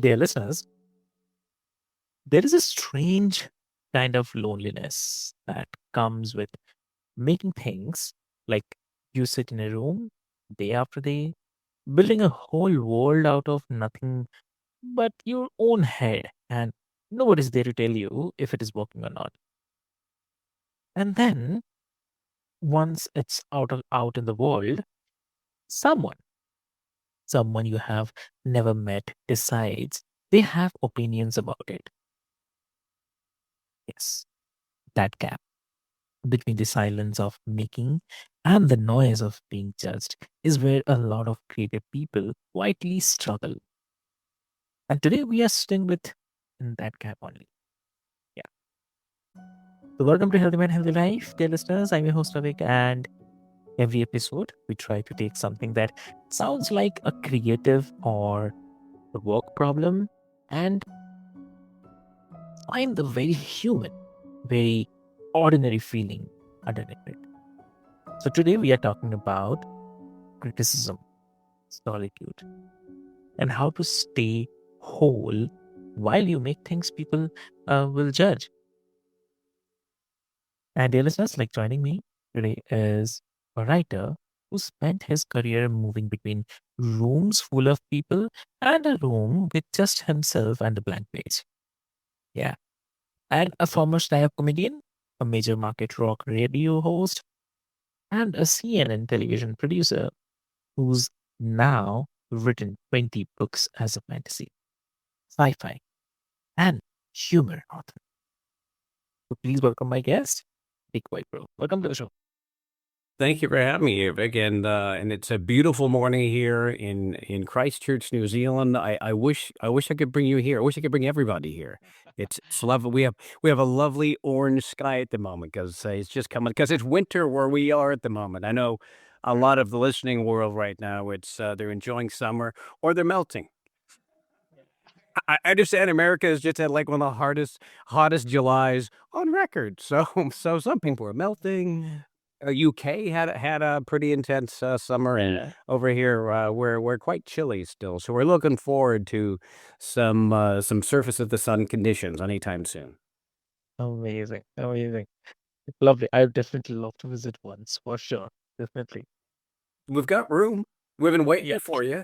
Dear listeners, there is a strange kind of loneliness that comes with making things like you sit in a room day after day, building a whole world out of nothing but your own head, and nobody's there to tell you if it is working or not. And then once it's out in the world, someone, someone you have never met decides they have opinions about it. Yes, that gap between the silence of making and the noise of being judged is where a lot of creative people quietly struggle. And today we are sitting with in that gap only. Yeah. So welcome to Healthy Man, Healthy Life, dear listeners. I'm your host Avik, and every episode we try to take something that sounds like a creative or a work problem and find the very human, very ordinary feeling underneath it. So today we are talking about criticism, solitude, and how to stay whole while you make things people will judge. And dear listeners, like joining me today is a writer who spent his career moving between rooms full of people and a room with just himself and a blank page. Yeah. And a former stand-up comedian, a major market rock radio host, and a CNN television producer who's now written 20 books as a fantasy, sci-fi, and humor author. So please welcome my guest, Dick Wybrow. Welcome to the show. Thank you for having me here, Vic. And it's a beautiful morning here in Christchurch, New Zealand. I wish I could bring you here. I wish I could bring everybody here. It's lovely. We have a lovely orange sky at the moment because it's just coming because it's winter where we are at the moment. I know a lot of the listening world right now. It's they're enjoying summer or they're melting. I understand America has just had like one of the hottest Julys on record. So some people are melting. UK had a pretty intense summer, and Yeah. over here we're quite chilly still. So we're looking forward to some surface of the sun conditions anytime soon. Amazing. Amazing. Lovely. I would definitely love to visit once for sure. Definitely. We've got room. We've been Yeah. waiting for you.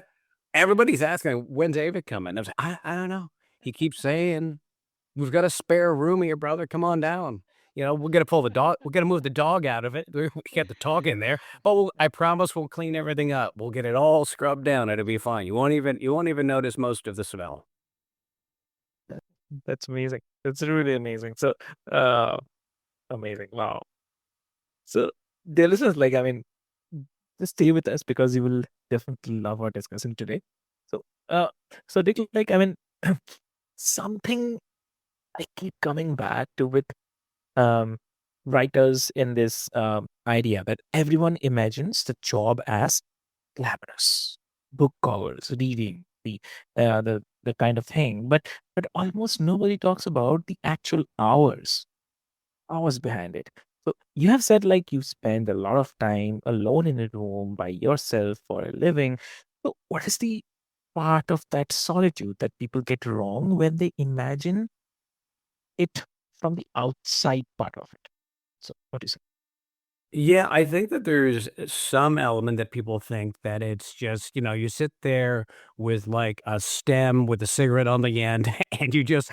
Everybody's asking when's David coming. I was like, I don't know. He keeps saying we've got a spare room here, brother. Come on down. We're gonna pull the dog. We're gonna move the dog out of it. We get the dog in there, but I promise we'll clean everything up. We'll get it all scrubbed down. It'll be fine. You won't even notice most of the smell. That's amazing. That's really amazing. So uh amazing. Wow. So dear listeners, just stay with us because you will definitely love our discussion today. So so Dick, something I keep coming back to with um, writers in this idea that everyone imagines the job as glamorous, book covers, reading, the kind of thing, but almost nobody talks about the actual hours behind it. So you have said like you spend a lot of time alone in a room by yourself for a living. So what is the part of that solitude that people get wrong when they imagine it from the outside part of it? So what do you say? Yeah, I think that there's some element that people think that it's just, you sit there with like a stem with a cigarette on the end and you just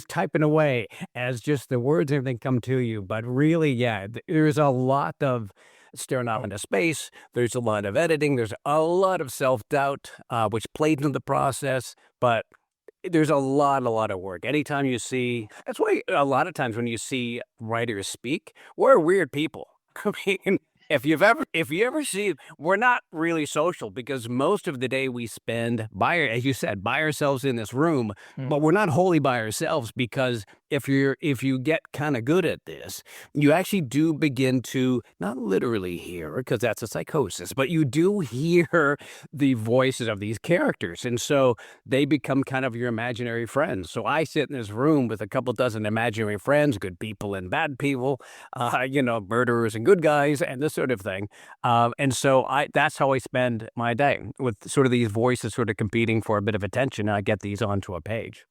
typing away as just the words and everything come to you. But really, yeah, there's a lot of staring off into space. There's a lot of editing. There's a lot of self-doubt, which plays into the process. But there's a lot of work. Anytime you see, that's why a lot of times when you see writers speak, we're weird people. I mean, if you ever see, we're not really social because most of the day we spend as you said, by ourselves in this room, Mm. but we're not wholly by ourselves because if you get kind of good at this, you actually do begin to not literally hear, because that's a psychosis, but you do hear the voices of these characters. And so they become kind of your imaginary friends. So I sit in this room with a couple dozen imaginary friends, good people and bad people, murderers and good guys, and this sort of thing. And so that's how I spend my day, with sort of these voices sort of competing for a bit of attention. I get these onto a page.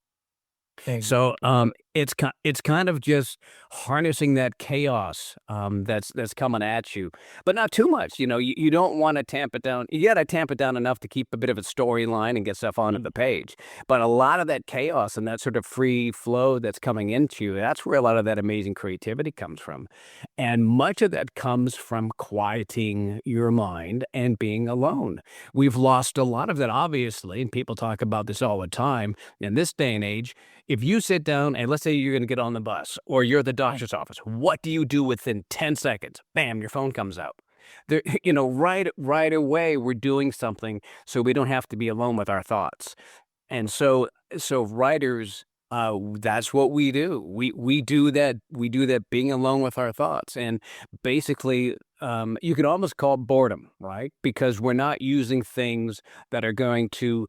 So, Exactly. it's kind of just harnessing that chaos, that's coming at you, but not too much. You don't want to tamp it down. You got to tamp it down enough to keep a bit of a storyline and get stuff onto the page. But a lot of that chaos and that sort of free flow that's coming into you, that's where a lot of that amazing creativity comes from, and much of that comes from quieting your mind and being alone. We've lost a lot of that, obviously, and people talk about this all the time in this day and age. If you sit down and let's say you're going to get on the bus or you're at the doctor's office, what do you do within 10 seconds? Bam, your phone comes out. There, right away, we're doing something so we don't have to be alone with our thoughts. And so writers, that's what we do. We do that. We do that being alone with our thoughts, and basically, you could almost call it boredom, right? Because we're not using things that are going to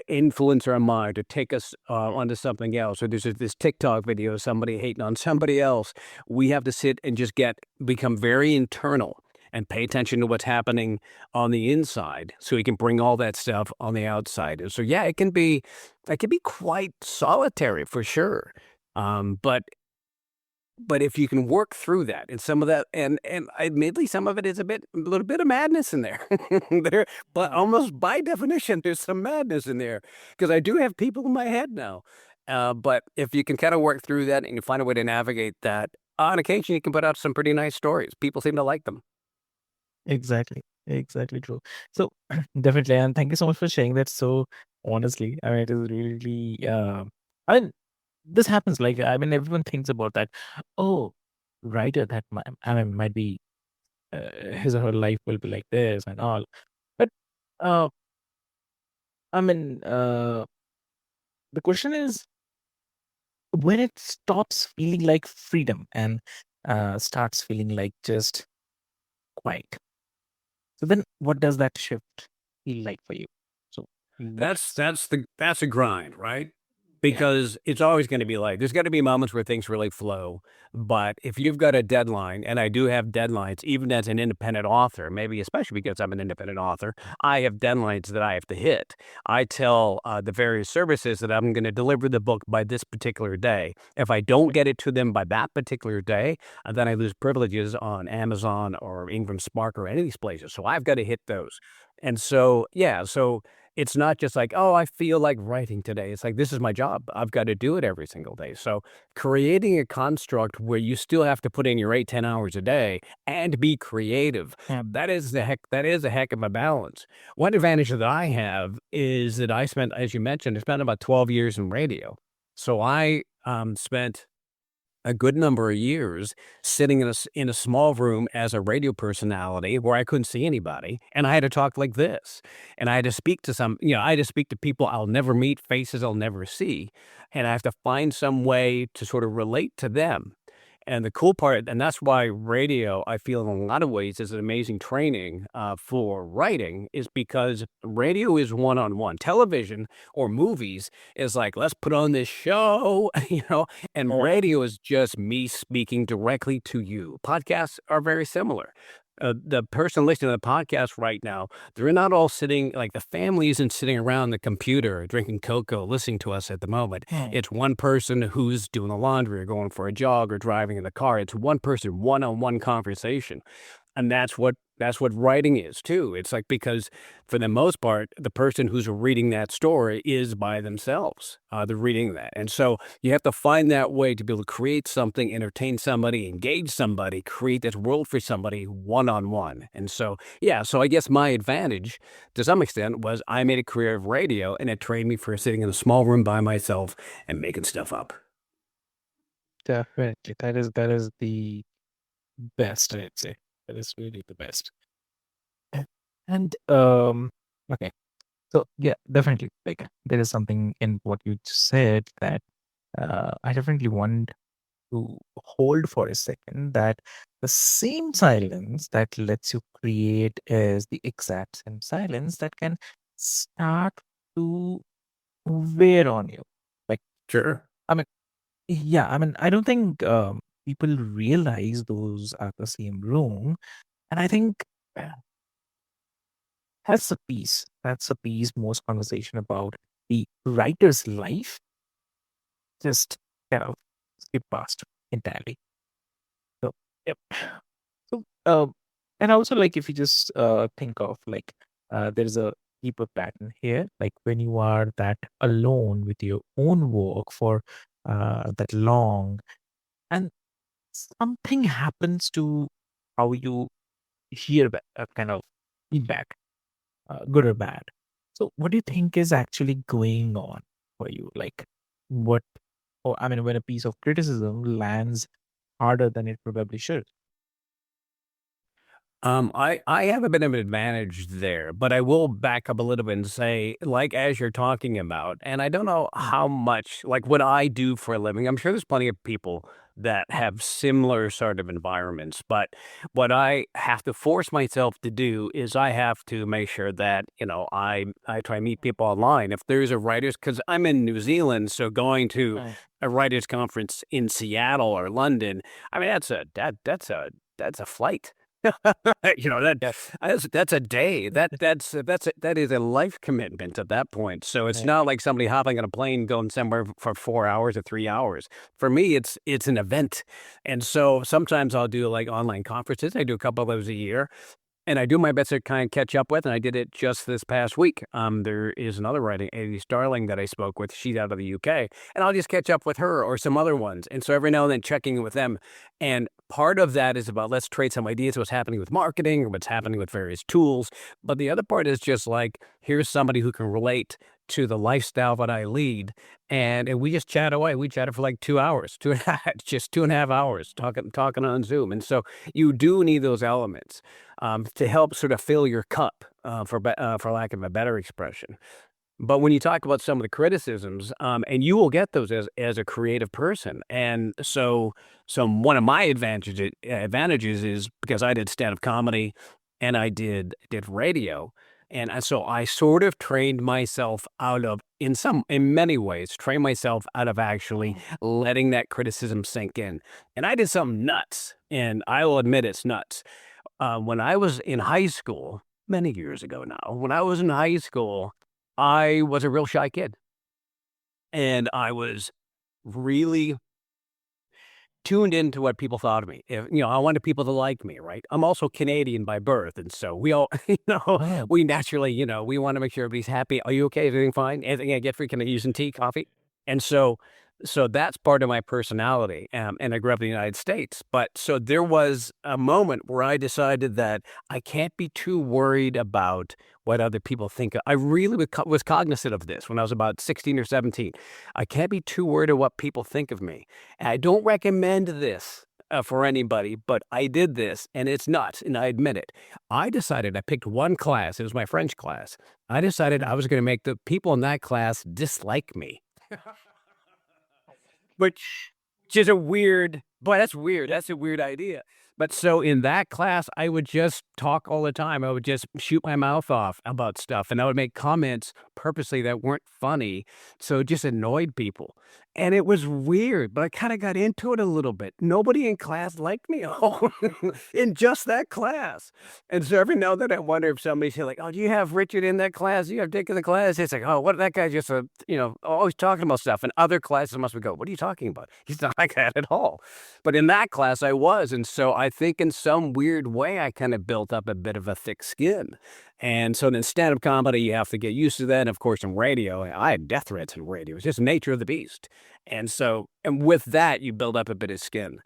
influence our mind or take us onto something else. Or there's this TikTok video of somebody hating on somebody else. We have to sit and just become very internal and pay attention to what's happening on the inside so we can bring all that stuff on the outside. And so, yeah, it can be quite solitary for sure. But if you can work through that and some of that, and admittedly, some of it is a little bit of madness in there. There, but almost by definition, there's some madness in there because I do have people in my head now. But if you can kind of work through that and you find a way to navigate that, on occasion you can put out some pretty nice stories. People seem to like them. Exactly. Exactly true. So definitely, and thank you so much for sharing that so honestly. I mean, it is really, I mean, this happens. Like, I mean, everyone thinks about that. Oh, writer that might be his or her life will be like this and all. But uh, I mean, the question is when it stops feeling like freedom and starts feeling like just quiet. So then, what does that shift feel like for you? So, what's That's a grind, right? yeah, Because it's always gonna be like there's gotta be moments where things really flow, but if you've got a deadline, and I do have deadlines even as an independent author, maybe especially because I'm an independent author, I have deadlines that I have to hit. I tell, the various services that I'm gonna deliver the book by this particular day. If I don't get it to them by that particular day, then I lose privileges on Amazon or Ingram Spark or any of these places, so I've gotta hit those. And so, yeah, so it's not just like, "Oh, I feel like writing today." It's like, "This is my job. I've got to do it every single day." So, creating a construct where you still have to put in your 8, 10 hours a day and be creative, yeah, that is a heck of a balance. One advantage that I have is that as you mentioned, I spent about 12 years in radio. So I, spent a good number of years sitting in a small room as a radio personality where I couldn't see anybody, and I had to talk like this, and I had to speak to I had to speak to people I'll never meet, faces I'll never see, and I have to find some way to sort of relate to them. And the cool part, and that's why radio, I feel in a lot of ways is an amazing training for writing, is because radio is one-on-one. Television or movies is like, let's put on this show, and yeah, radio is just me speaking directly to you. Podcasts are very similar. The person listening to the podcast right now, they're not all sitting, like the family isn't sitting around the computer drinking cocoa listening to us at the moment. hmm, It's one person who's doing the laundry or going for a jog or driving in the car. It's one person, one-on-one conversation. And that's what writing is too. It's like because for the most part, the person who's reading that story is by themselves. They're reading that. And so you have to find that way to be able to create something, entertain somebody, engage somebody, create this world for somebody one-on-one. And so, yeah, so I guess my advantage to some extent was I made a career of radio and it trained me for sitting in a small room by myself and making stuff up. definitely. That is the best, I'd say. That is really the best. Eh, And okay. So yeah, definitely. Like there is something in what you just said that I definitely want to hold for a second that the same silence that lets you create is the exact same silence that can start to wear on you. Like, Sure. I mean, yeah, I mean, I don't think people realize those are the same room. And I think uh, that's a piece. That's a piece most conversation about the writer's life just kind of skip past entirely. So, yep. So, and also like if you just think of like there's a deeper pattern here, like when you are that alone with your own work for that long, and something happens to how you hear kind of feedback, good or bad. So, what do you think is actually going on for you? Like, what, or I mean, when a piece of criticism lands harder than it probably should. I have a bit of an advantage there, but I will back up a little bit and say, like, as you're talking about, and I don't know Mm, how much, like, what I do for a living, I'm sure there's plenty of people that have similar sort of environments, but what I have to force myself to do is I have to make sure that, I try and meet people online. If there's a writers, because I'm in New Zealand, so going to right. a writers conference in Seattle or London, I mean, that's a flight. You know, that Yeah. that's a day. That is a life commitment at that point. So it's Right. not like somebody hopping on a plane going somewhere for 4 hours or 3 hours. For me, it's an event. And so sometimes I'll do like online conferences. I do a couple of those a year. And I do my best to kind of catch up with, and I did it just this past week. There is another writing, Amy Starling, that I spoke with. She's out of the UK, and I'll just catch up with her or some other ones. And so every now and then checking in with them. And part of that is about let's trade some ideas, what's happening with marketing or what's happening with various tools. But the other part is just like, here's somebody who can relate to the lifestyle that I lead. And we just chat away. We chatted for like 2 hours, just 2.5 hours talking on Zoom. And so you do need those elements to help sort of fill your cup, for lack of a better expression. But when you talk about some of the criticisms, and you will get those as a creative person, and so one of my advantages is because I did stand up comedy, and I did radio, and so I sort of trained myself out of in many ways trained myself out of actually letting that criticism sink in, and I did something nuts, and I will admit it's nuts. When I was in high school, many years ago now, when I was in high school, I was a real shy kid. And I was really tuned into what people thought of me. I wanted people to like me, right? I'm also Canadian by birth. And so we all, Oh, we naturally, we want to make sure everybody's happy. Are you okay? Is everything fine? Anything I get for you? Can I use some tea, coffee? And so that's part of my personality. And I grew up in the United States. But so there was a moment where I decided that I can't be too worried about what other people think. I really was cognizant of this when I was about 16 or 17. I can't be too worried about what people think of me. And I don't recommend this for anybody, but I did this and it's nuts. And I admit it. I picked one class. It was my French class. I decided I was going to make the people in that class dislike me. Which is a weird boy, that's weird, yeah. that's a weird idea. But so in that class, I would just talk all the time, I would just shoot my mouth off about stuff, and I would make comments purposely that weren't funny, so it just annoyed people, and it was weird, but I kinda got into it a little bit. Nobody in class liked me all in just that class, and so every now and then I wonder if somebody say like, "Oh, do you have Richard in that class? Do you have Dick in the class?" It's like, "Oh, what that guy just, always talking about stuff." And other classes must go, "What are you talking about? He's not like that at all." But in that class, I was, and so I think in some weird way, I kinda built up a bit of a thick skin. And so in stand-up comedy, you have to get used to that, and of course, in radio, I had death threats in radio, it's just nature of the beast. And with that, you build up a bit of skin.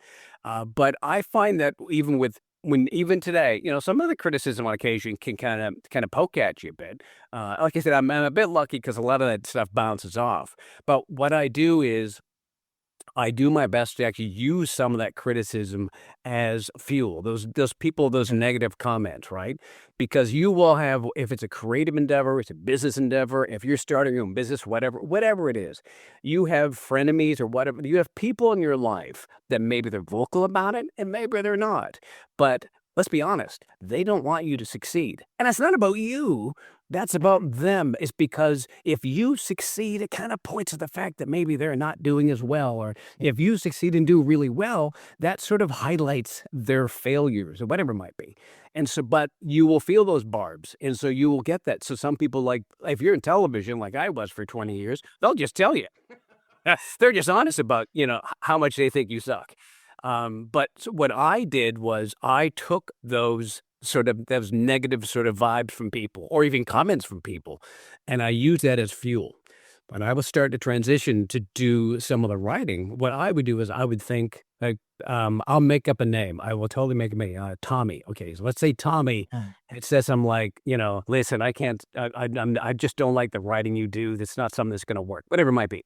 But I find that even today, some of the criticism on occasion can kinda poke at you a bit. Like I said, I'm a bit lucky because a lot of that stuff bounces off. But what I do is I do my best to actually use some of that criticism as fuel. Those people, those negative comments, right? Because you will have, if it's a creative endeavor, it's a business endeavor, if you're starting your own business, whatever it is, you have frenemies or whatever. You have people in your life that maybe they're vocal about it and maybe they're not. But let's be honest, they don't want you to succeed. And it's not about you. That's about them. It's because if you succeed, it kind of points to the fact that maybe they're not doing as well. Or if you succeed and do really well, that sort of highlights their failures or whatever it might be. And so, but you will feel those barbs. And so you will get that. So some people, like, if you're in television, like I was for 20 years, they'll just tell you. They're just honest about, how much they think you suck. But so what I did was I took those negative sort of vibes from people or even comments from people, and I used that as fuel. When I was starting to transition to do some of the writing, what I would do is I would think, like, I'll make up a name. I will totally make me Tommy. Okay, so let's say Tommy. Mm. It says I'm like, listen, I can't. I just don't like the writing you do. That's not something that's going to work. Whatever it might be.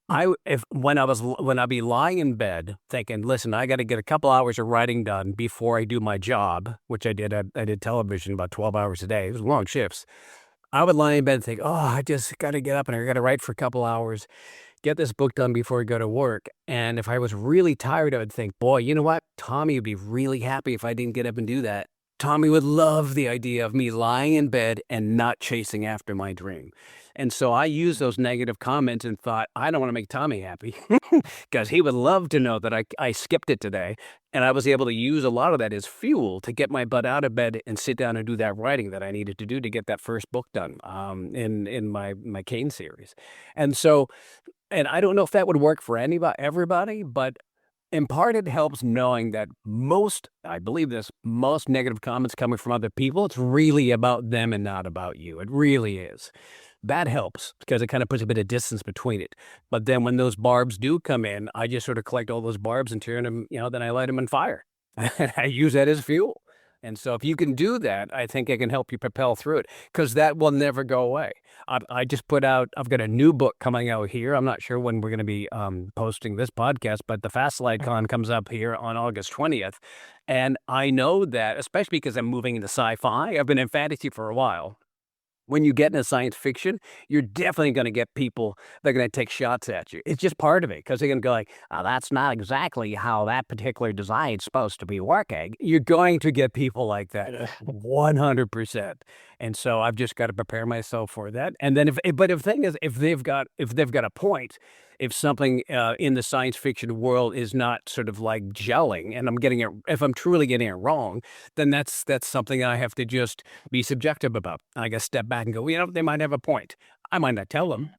If when I'd be lying in bed thinking, listen, I got to get a couple hours of writing done before I do my job, which I did. I did television about 12 hours a day. It was long shifts. I would lie in bed and think, oh, I just got to get up and I got to write for a couple hours, get this book done before I go to work. And if I was really tired, I would think, boy, you know what? Tommy would be really happy if I didn't get up and do that. Tommy would love the idea of me lying in bed and not chasing after my dream. And so I used those negative comments and thought, I don't want to make Tommy happy because he would love to know that I skipped it today. And I was able to use a lot of that as fuel to get my butt out of bed and sit down and do that writing that I needed to do to get that first book done in my Kane series. And so, and I don't know if that would work for everybody, but in part, it helps knowing that I believe this, most negative comments coming from other people, it's really about them and not about you. It really is. That helps because it kind of puts a bit of distance between it. But then when those barbs do come in, I just sort of collect all those barbs and turn them, then I light them on fire. I use that as fuel. And so if you can do that, I think it can help you propel through it because that will never go away. I've got a new book coming out here. I'm not sure when we're going to be posting this podcast, but the Fastlight Con comes up here on August 20th. And I know that, especially because I'm moving into sci-fi, I've been in fantasy for a while. When you get into science fiction, you're definitely going to get people that are going to take shots at you. It's just part of it because they're going to go like, oh, that's not exactly how that particular design is supposed to be working. You're going to get people like that 100%. And so I've just got to prepare myself for that. And then if the thing is, if they've got a point, if something in the science fiction world is not sort of like gelling and if I'm truly getting it wrong, then that's something I have to just be subjective about. I got to step back and go, they might have a point. I might not tell them.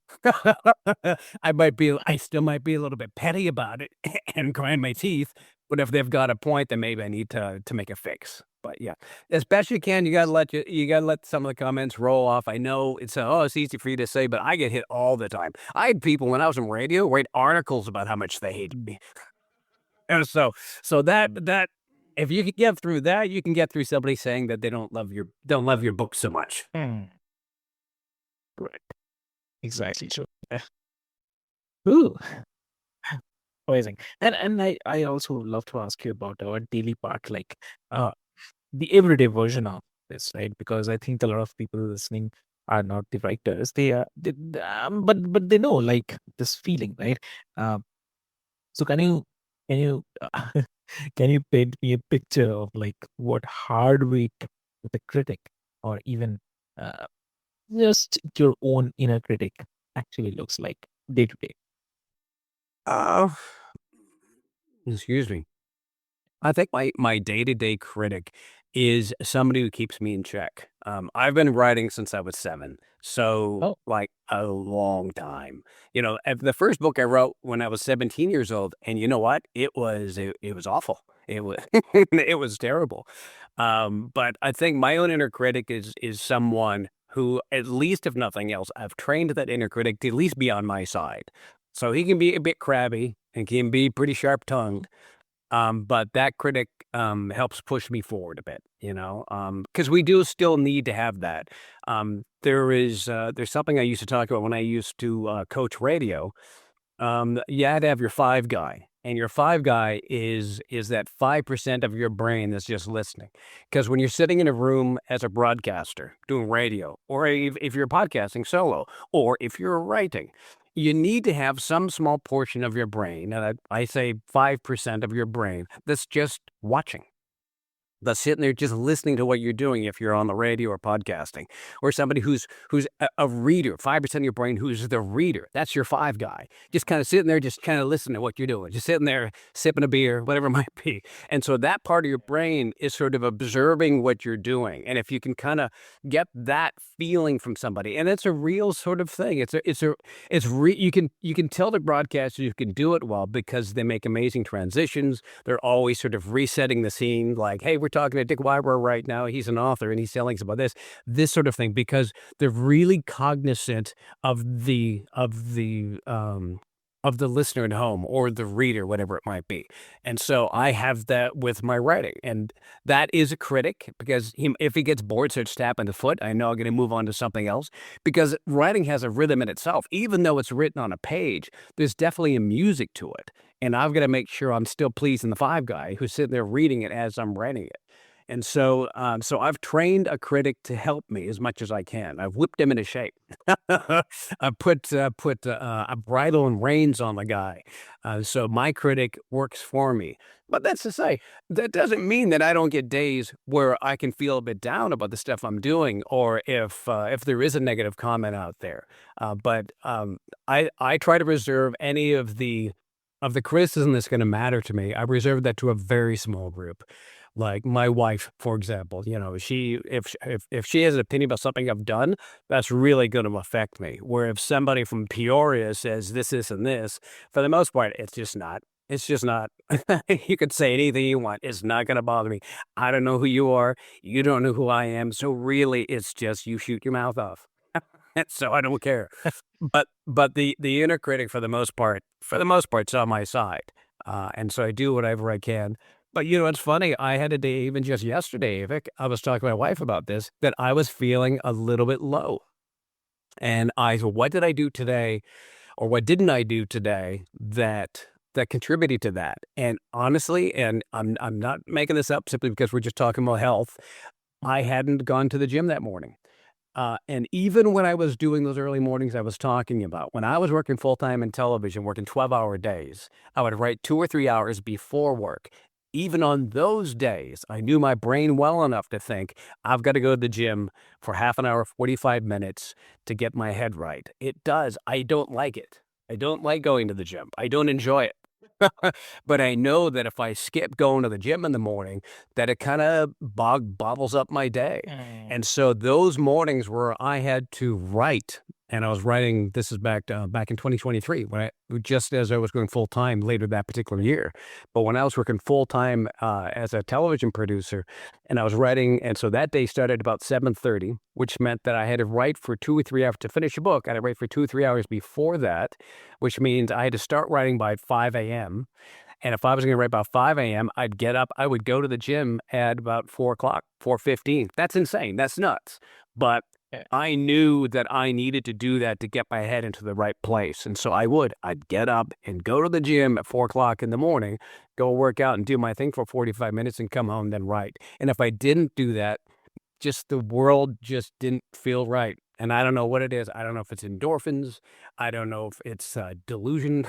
I still might be a little bit petty about it and grind my teeth. But if they've got a point, then maybe I need to make a fix. But yeah, as best you can, you gotta let some of the comments roll off. I know it's easy for you to say, but I get hit all the time. I had people when I was in radio write articles about how much they hated me. And so that if you can get through that, you can get through somebody saying that they don't love your book so much. Mm. Right. Exactly true. Yeah. Ooh, amazing. And I also love to ask you about our daily part, like uh the everyday version of this, right? Because I think a lot of people listening are not the writers. But they know like this feeling, right? Um, so can you can you paint me a picture of like what hard week with a critic, or even uh, just your own inner critic actually looks like day to day? Uh, excuse me. I think my day-to-day critic is somebody who keeps me in check. I've been writing since I was 7, so, Oh, like, a long time. The first book I wrote when I was 17 years old, and you know what? It was awful. It was it was terrible. But I think my own inner critic is someone who, at least if nothing else, I've trained that inner critic to at least be on my side. So he can be a bit crabby and can be pretty sharp-tongued. But that critic helps push me forward a bit, because we do still need to have that. There's something I used to talk about when I used to coach radio. You had to have your five guy, and your five guy is that 5% of your brain that's just listening. Because when you're sitting in a room as a broadcaster doing radio, or if you're podcasting solo, or if you're writing, you need to have some small portion of your brain, and I say 5% of your brain, that's just watching, that's sitting there just listening to what you're doing if you're on the radio or podcasting, or somebody who's a reader, 5% of your brain who's the reader. That's your five guy. Just kind of sitting there, just kind of listening to what you're doing, just sitting there sipping a beer, whatever it might be. And so that part of your brain is sort of observing what you're doing. And if you can kind of get that feeling from somebody, and it's a real sort of thing. You can tell the broadcasters you can do it well because they make amazing transitions. They're always sort of resetting the scene, like, hey, we're talking to Dick Wybrow right now. He's an author and he's telling us about this sort of thing, because they're really cognizant of the listener at home or the reader, whatever it might be. And so I have that with my writing. And that is a critic, because if he gets bored, starts tapping the foot, I know I'm going to move on to something else, because writing has a rhythm in itself. Even though it's written on a page, there's definitely a music to it. And I've got to make sure I'm still pleasing the five guy who's sitting there reading it as I'm writing it. And so I've trained a critic to help me as much as I can. I've whipped him into shape. I've put a bridle and reins on the guy, so my critic works for me. But that's to say, that doesn't mean that I don't get days where I can feel a bit down about the stuff I'm doing, or if there is a negative comment out there. But I try to reserve any of the criticism that's going to matter to me. I reserve that to a very small group. Like my wife, for example, she if she has an opinion about something I've done, that's really going to affect me. Where if somebody from Peoria says this, and this, for the most part, it's just not. It's just not. You could say anything you want. It's not going to bother me. I don't know who you are. You don't know who I am. So really, it's just you shoot your mouth off. So I don't care. But the inner critic, for the most part, is on my side, and so I do whatever I can. But it's funny. I had a day, even just yesterday, Vic. I was talking to my wife about this, that I was feeling a little bit low, and I said, "What did I do today, or what didn't I do today that contributed to that?" And honestly, and I'm not making this up simply because we're just talking about health. I hadn't gone to the gym that morning. And even when I was doing those early mornings I was talking about, when I was working full time in television, working 12-hour days, I would write 2 or 3 hours before work. Even on those days, I knew my brain well enough to think, I've got to go to the gym for half an hour, 45 minutes to get my head right. It does. I don't like it. I don't like going to the gym. I don't enjoy it. But I know that if I skip going to the gym in the morning, that it kind of bobbles up my day. Mm. And so those mornings where I had to write, and I was writing, this is back in 2023, when just as I was going full time later that particular year. But when I was working full time as a television producer, and I was writing, and so that day started about 7:30, which meant that I had to write for 2 or 3 hours to finish a book. I had to write for 2 or 3 hours before that, which means I had to start writing by 5 a.m. And if I was going to write about 5 a.m., I'd get up, I would go to the gym at about 4 o'clock, 4:15. That's insane. That's nuts. But Yeah. I knew that I needed to do that to get my head into the right place. And so I'd get up and go to the gym at 4 o'clock in the morning, go work out and do my thing for 45 minutes and come home, then write. And if I didn't do that, just the world just didn't feel right. And I don't know what it is. I don't know if it's endorphins. I don't know if it's delusion,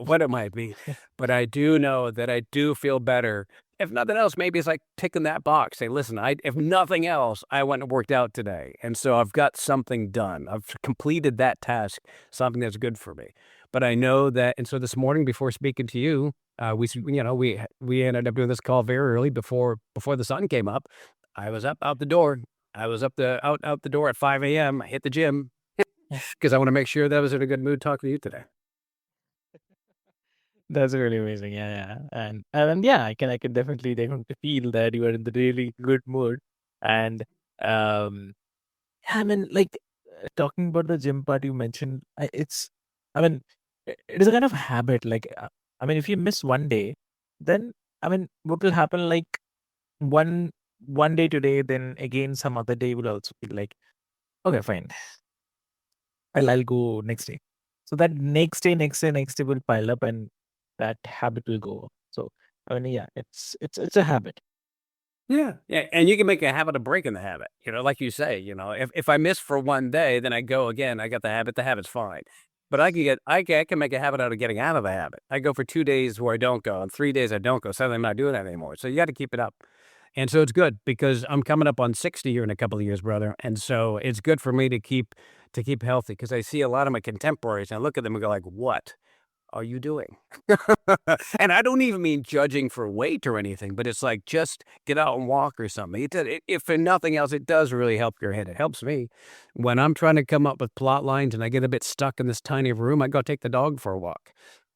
what it might be. But I do know that I do feel better. If nothing else, maybe it's like ticking that box. Say, listen, if nothing else, I went and worked out today. And so I've got something done. I've completed that task, something that's good for me. But I know that, and so this morning before speaking to you, we ended up doing this call very early before the sun came up. I was up out the door. I was out the door at 5 a.m. I hit the gym because I want to make sure that I was in a good mood talking to you today. That's really amazing. Yeah, yeah. And yeah, I can definitely feel that you are in the really good mood. And um yeah, I mean, like, talking about the gym part you mentioned, I mean, it is a kind of habit. Like, I mean, if you miss one day, then I mean, what will happen? Like, one one day today, then again some other day will also be like, okay, fine, I'll go next day. So that next day will pile up, and that habit will go. So I mean, yeah, it's a habit. Yeah, yeah, and you can make a habit of breaking the habit, like you say, if I miss for one day, then I go again, I got the habit's fine. But I can make a habit out of getting out of the habit. I go for 2 days where I don't go, and 3 days I don't go, suddenly I'm not doing that anymore, so you gotta keep it up. And so it's good because I'm coming up on 60 here in a couple of years, brother, and so it's good for me to keep healthy because I see a lot of my contemporaries, and I look at them and go like, "What are you doing?" And I don't even mean judging for weight or anything, but it's like just get out and walk or something. If for nothing else, it does really help your head. It helps me when I'm trying to come up with plot lines and I get a bit stuck in this tiny room. I go take the dog for a walk.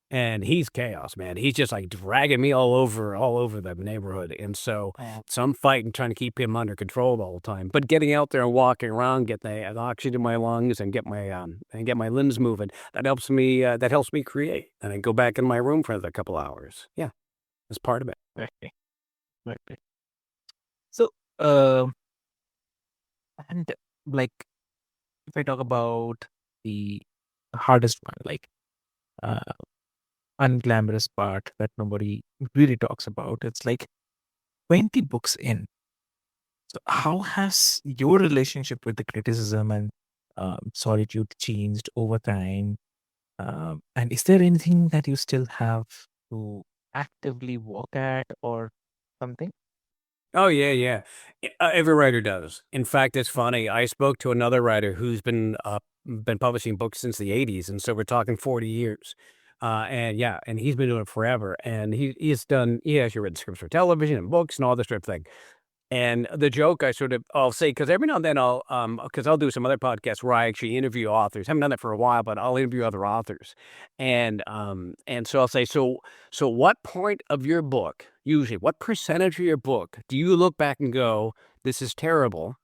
And he's chaos, man. He's just like dragging me all over the neighborhood. And so I'm fighting, trying to keep him under control all the time. But getting out there and walking around, get the oxygen in my lungs, and get my limbs moving. That helps me. That helps me create. And I go back in my room for another couple hours. Yeah, that's part of it. Okay. Okay. So, uh, and like if I talk about the hardest one, like uh, unglamorous part that nobody really talks about, it's like 20 books in. So, how has your relationship with the criticism and solitude changed over time? And is there anything that you still have to actively work at or something? Oh, yeah, yeah. Every writer does. In fact, it's funny. I spoke to another writer who's been publishing books since the '80s, and so we're talking 40 years. And yeah, and he's been doing it forever. And he has written scripts for television and books and all this sort of thing. And the joke I'll say, because every now and then because I'll do some other podcasts where I actually interview authors. Haven't done that for a while, but I'll interview other authors. And so I'll say, so what point of your book, usually, what percentage of your book do you look back and go, this is terrible?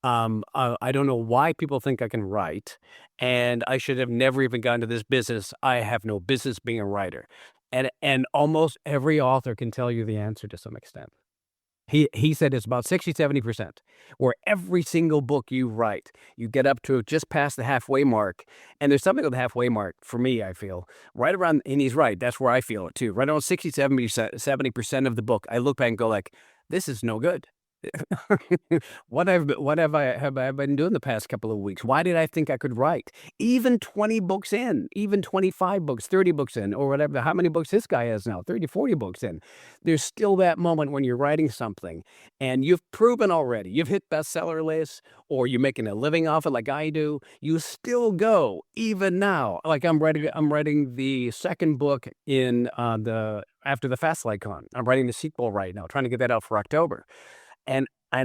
I don't know why people think I can write, and I should have never even gotten to this business. I have no business being a writer. And almost every author can tell you the answer to some extent. He said it's about 60-70%, where every single book you write, you get up to just past the halfway mark, and there's something with the halfway mark for me, I feel, right around, and he's right, that's where I feel it too, right around 60-70% of the book, I look back and go like, "This is no good." What have I been doing the past couple of weeks? Why did I think I could write? Even 20 books in, even 25 books, 30 books in, or whatever, how many books this guy has now, 30, 40 books in. There's still that moment when you're writing something and you've proven already, you've hit bestseller lists or you're making a living off it like I do. You still go even now. Like I'm writing the second book in the after the Fastlight Con. I'm writing the sequel right now, trying to get that out for October. And I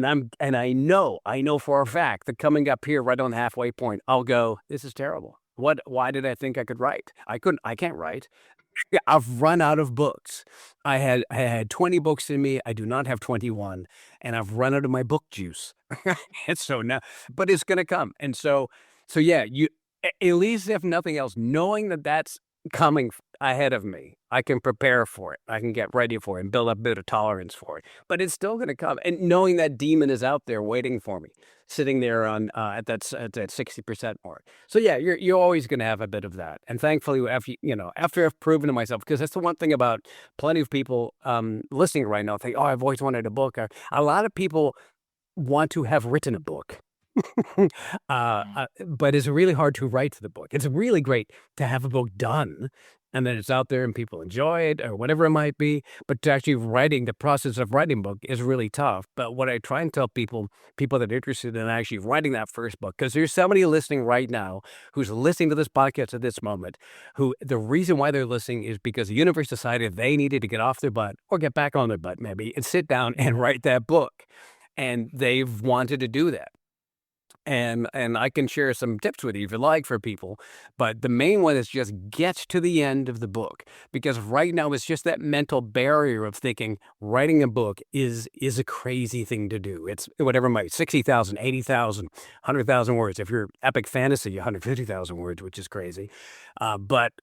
know for a fact that coming up here right on the halfway point, I'll go, this is terrible. Why did I think I could write? I can't write. Yeah, I've run out of books. I had 20 books in me. I do not have 21, and I've run out of my book juice. And so now, but it's gonna come. And so yeah, at least if nothing else, knowing that that's coming ahead of me, I can prepare for it. I can get ready for it and build up a bit of tolerance for it. But it's still gonna come. And knowing that demon is out there waiting for me, sitting there on at that 60% mark. So yeah, you're always going to have a bit of that. And thankfully, after I've proven to myself, because that's the one thing about plenty of people listening right now, think, oh, I've always wanted a book. Or, a lot of people want to have written a book. But it's really hard to write the book. It's really great to have a book done and then it's out there and people enjoy it or whatever it might be. But to actually the process of writing a book is really tough. But what I try and tell people that are interested in actually writing that first book, because there's somebody listening right now who's listening to this podcast at this moment, who the reason why they're listening is because the universe decided they needed to get off their butt or get back on their butt maybe and sit down and write that book. And they've wanted to do that. And I can share some tips with you if you like for people, but the main one is just get to the end of the book, because right now it's just that mental barrier of thinking writing a book is a crazy thing to do. It's whatever it might be, 60,000, 80,000, 100,000 words. If you're epic fantasy, 150,000 words, which is crazy. But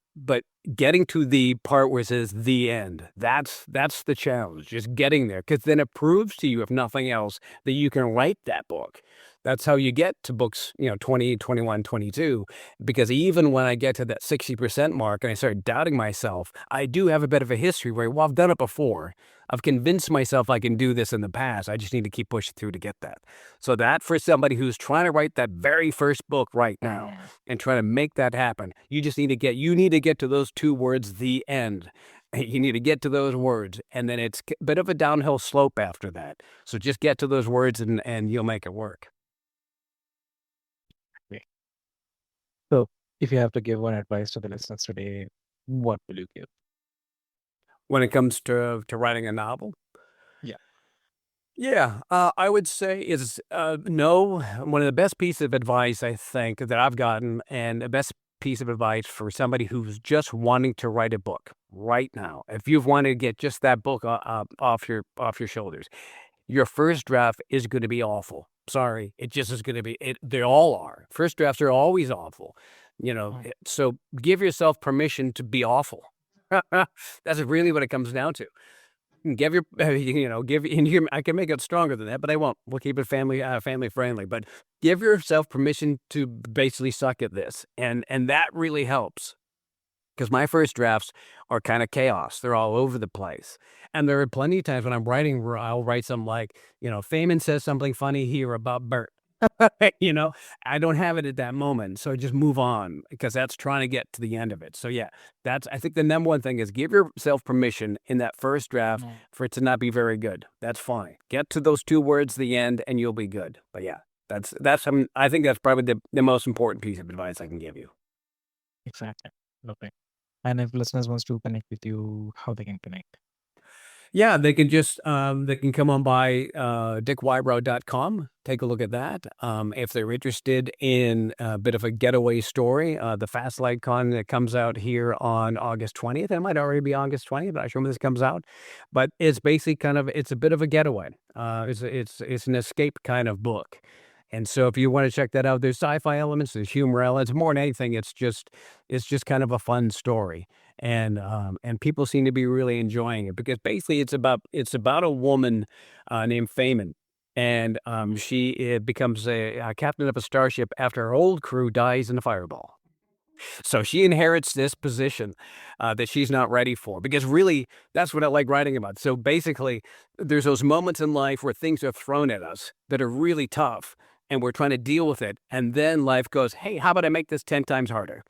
getting to the part where it says the end, that's the challenge, just getting there, because then it proves to you, if nothing else, that you can write that book. That's how you get to books, 20, 21, 22. Because even when I get to that 60% mark and I start doubting myself, I do have a bit of a history where, well, I've done it before. I've convinced myself I can do this in the past. I just need to keep pushing through to get that. So that for somebody who's trying to write that very first book right now and trying to make that happen, you need to get to those two words, the end. You need to get to those words, and then it's a bit of a downhill slope after that. So just get to those words and you'll make it work. Okay. So, if you have to give one advice to the listeners today, what will you give? When it comes to writing a novel, Yeah. yeah, I would say is no. One of the best pieces of advice I think that I've gotten, and the best piece of advice for somebody who's just wanting to write a book right now. If you've wanted to get just that book off your shoulders, your first draft is going to be awful. Sorry, it just is going to be. They all are. First drafts are always awful. Mm. So give yourself permission to be awful. That's really what it comes down to. Give your, give and I can make it stronger than that, but I won't. We'll keep it family friendly. But give yourself permission to basically suck at this, and that really helps. Because my first drafts are kind of chaos. They're all over the place. And there are plenty of times when I'm writing where I'll write something like, Feynman says something funny here about Bert. you know, I don't have it at that moment. So I just move on because that's trying to get to the end of it. So yeah, I think the number one thing is give yourself permission in that first draft Mm. for it to not be very good. That's fine. Get to those two words, the end, and you'll be good. But yeah, I think that's probably the most important piece of advice I can give you. Exactly. Lovely. And if listeners wants to connect with you, how they can connect? Yeah, they can come on by dickwybrow.com, take a look at that. If they're interested in a bit of a getaway story, the Fast Light Con that comes out here on August 20th, it might already be August 20th, I'm not sure when this comes out, but it's basically it's a bit of a getaway. It's an escape kind of book. And so if you want to check that out, there's sci-fi elements, there's humor elements, more than anything, it's just kind of a fun story and people seem to be really enjoying it because basically it's about a woman named Feynman, and she becomes a captain of a starship after her old crew dies in a fireball. So she inherits this position that she's not ready for because really that's what I like writing about. So basically, there's those moments in life where things are thrown at us that are really tough. And we're trying to deal with it. And then life goes, hey, how about I make this 10 times harder?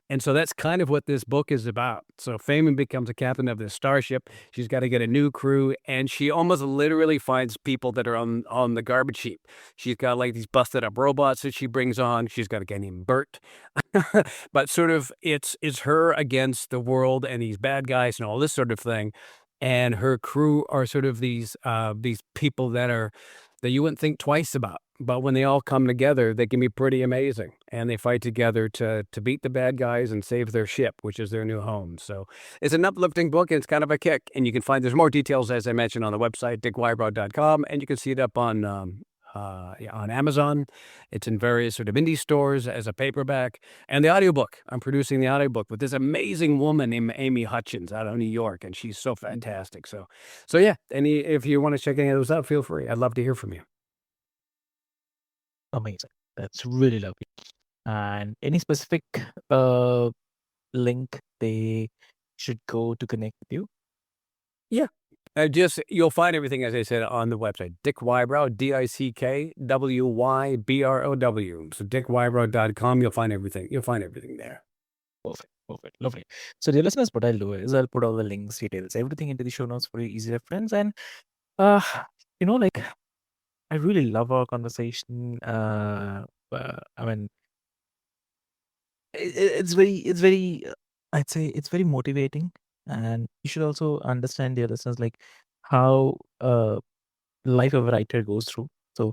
And so that's kind of what this book is about. So Feynman becomes a captain of this starship. She's got to get a new crew, and she almost literally finds people that are on the garbage heap. She's got like these busted up robots that she brings on. She's got a guy named Bert, but sort of it's her against the world and these bad guys and all this sort of thing. And her crew are sort of these people that you wouldn't think twice about. But when they all come together, they can be pretty amazing. And they fight together to beat the bad guys and save their ship, which is their new home. So it's an uplifting book and it's kind of a kick. And you can find there's more details, as I mentioned, on the website, dickwybrow.com. And you can see it up yeah, on Amazon. It's in various sort of indie stores as a paperback. And the audiobook, I'm producing the audiobook with this amazing woman named Amy Hutchins out of New York. And she's so fantastic. So yeah, if you want to check any of those out, feel free. I'd love to hear from you. Amazing. That's really lovely. And any specific uh, link they should go to connect with you? Yeah. You'll find everything, as I said, on the website. Dick Wybrow, DickWybrow. So dickwybrow.com, you'll find everything. You'll find everything there. Perfect. Perfect. Lovely. So, dear listeners, what I'll do is I'll put all the links, details, everything into the show notes for your easy reference. And, uh, like, I really love our conversation. I mean, I'd say it's very motivating. And you should also understand, dear listeners, like how life of a writer goes through. So,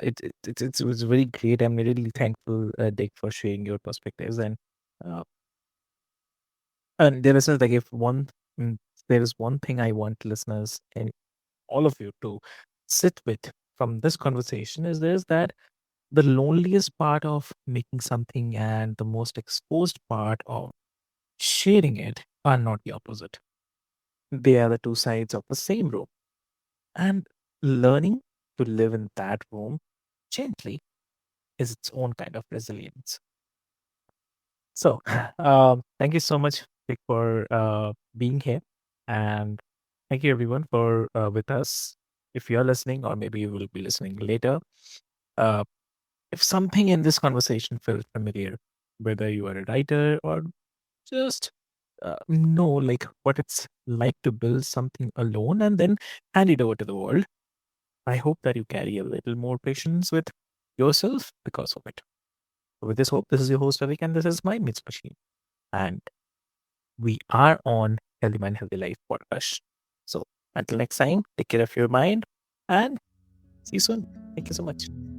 it was very great. I'm really thankful, Dick, for sharing your perspectives. Uh, and dear listeners, like mm, there is one thing I want listeners and all of you to sit with from this conversation is there's that the loneliest part of making something and the most exposed part of sharing it are not the opposite. They are the two sides of the same room. And learning to live in that room gently. is its own kind of resilience. So, thank you so much, Vic, for being here, and thank you everyone for with us. If you're listening, or maybe you will be listening later, uh, if something in this conversation felt familiar, whether you are a writer or just know like what it's like to build something alone and then hand it over to the world, I hope that you carry a little more patience with yourself because of it. With this hope, this is your host Avik, and this is my Myths Machine. And we are on Healthy Mind, Healthy Life podcast. So until next time, take care of your mind and see you soon. Thank you so much.